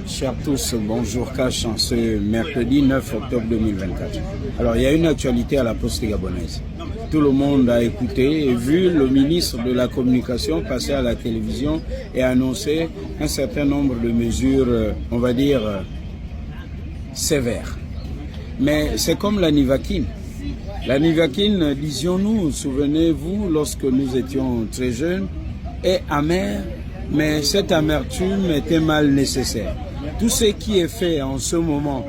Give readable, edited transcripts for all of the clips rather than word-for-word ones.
Chers tous, bonjour Cash en ce mercredi 9 octobre 2024. Alors il y a une actualité à la Poste gabonaise. Tout le monde a écouté et vu le ministre de la Communication passer à la télévision et annoncer un certain nombre de mesures, on va dire, sévères. Mais c'est comme la Nivaquine. La Nivaquine, disions-nous, souvenez-vous, lorsque nous étions très jeunes, est amère, mais cette amertume était mal nécessaire. Tout ce qui est fait en ce moment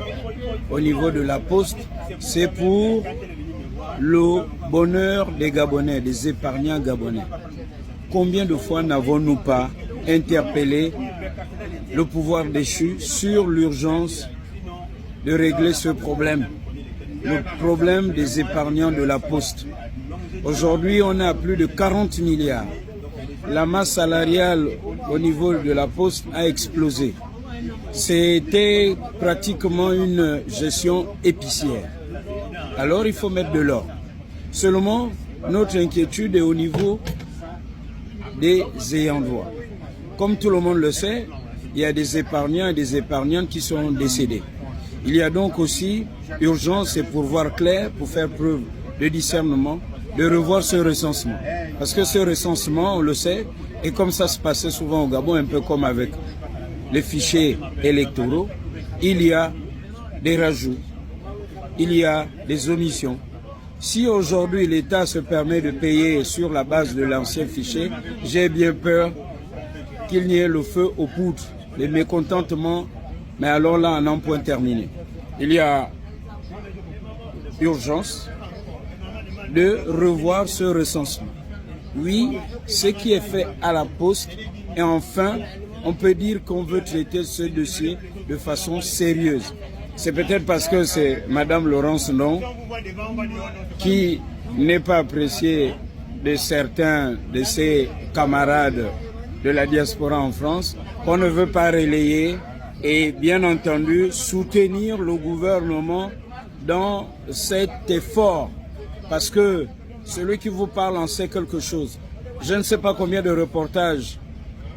au niveau de la Poste, c'est pour le bonheur des Gabonais, des épargnants gabonais. Combien de fois n'avons-nous pas interpellé le pouvoir déchu sur l'urgence de régler ce problème, le problème des épargnants de la Poste? Aujourd'hui, on a plus de 40 milliards. La masse salariale au niveau de la Poste a explosé. C'était pratiquement une gestion épicière. Alors il faut mettre de l'ordre. Seulement, notre inquiétude est au niveau des ayants droit. Comme tout le monde le sait, il y a des épargnants et des épargnantes qui sont décédés. Il y a donc aussi urgence et pour voir clair, pour faire preuve de discernement, de revoir ce recensement. Parce que ce recensement, on le sait, et comme ça se passait souvent au Gabon, un peu comme avec les fichiers électoraux, il y a des rajouts, il y a des omissions. Si aujourd'hui l'État se permet de payer sur la base de l'ancien fichier, j'ai bien peur qu'il n'y ait le feu aux poudres, les mécontentements, mais alors là, on n'en point terminé. Il y a urgence de revoir ce recensement. Oui, ce qui est fait à la Poste, et enfin, on peut dire qu'on veut traiter ce dossier de façon sérieuse. C'est peut-être parce que c'est Madame Laurence Non qui n'est pas appréciée de certains de ses camarades de la diaspora en France qu'on ne veut pas relayer et bien entendu soutenir le gouvernement dans cet effort. Parce que celui qui vous parle en sait quelque chose. Je ne sais pas combien de reportages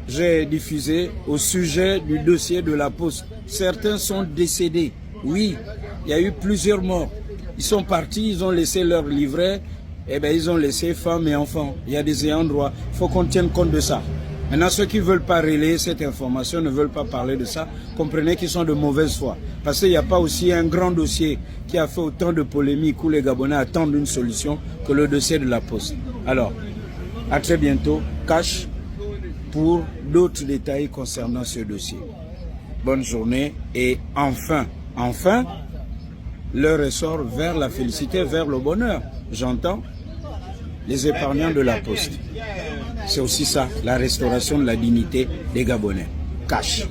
j'ai diffusés au sujet du dossier de la Poste. Certains sont décédés. Oui, il y a eu plusieurs morts. Ils sont partis, ils ont laissé leur livret, et bien ils ont laissé femmes et enfants. Il y a des ayants droit. Il faut qu'on tienne compte de ça. Maintenant, ceux qui ne veulent pas relayer cette information, ne veulent pas parler de ça, comprenez qu'ils sont de mauvaise foi. Parce qu'il n'y a pas aussi un grand dossier qui a fait autant de polémiques où les Gabonais attendent une solution que le dossier de la Poste. Alors, à très bientôt. Cash pour d'autres détails concernant ce dossier. Bonne journée et enfin, le ressort vers la félicité, vers le bonheur. J'entends les épargnants de la Poste. C'est aussi ça, la restauration de la dignité des Gabonais. Cash.